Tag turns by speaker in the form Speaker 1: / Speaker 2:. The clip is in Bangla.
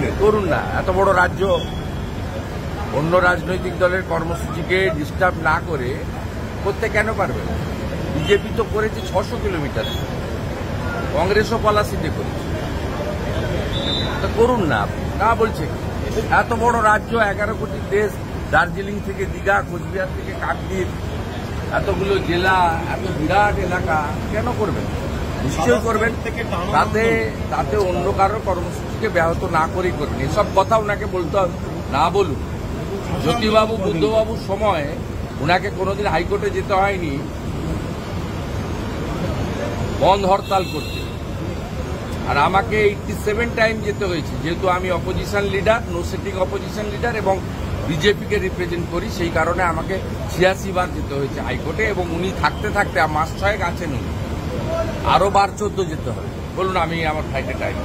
Speaker 1: করেছিলেন?
Speaker 2: করুন না, এত বড় রাজ্য অন্য রাজনৈতিক দলের কর্মসূচিকে ডিস্টার্ব না করে করতে কেন পারবে? বিজেপি তো করেছে 600 কিলোমিটার, কংগ্রেসও পলাশিতে করেছে, তা করুন না। না বলছে এত বড় রাজ্য, 11 কোটি দেশ, দার্জিলিং থেকে দীঘা, কোচবিহার থেকে কাকদ্বীপ, এতগুলো জেলা, এত বিরাট এলাকা, কেন করবেন? নিশ্চয়ই করবেন। তাতে অন্য কারোর কর্মসূচিকে ব্যাহত না করেই করবেন। এসব কথা ওনাকে বলতে হবে না, বলুন। জ্যোতিবাবু, বুদ্ধবাবুর সময় ওনাকে কোনোদিন হাইকোর্টে যেতে হয়নি বন্ধ হরতাল করতে, আর আমাকে 87 টাইম যেতে হয়েছে, যেহেতু আমি opposition leader, no sitting opposition leader, এবং বিজেপিকে রিপ্রেজেন্ট করি। সেই কারণে আমাকে 86 বার যেতে হয়েছে হাইকোর্টে, এবং উনি থাকতে থাকতে মাস 6 আছেন, উনি আরো বার 14 যেতে হবে। বলুন, আমি আমার ফ্লাইটে টাইম।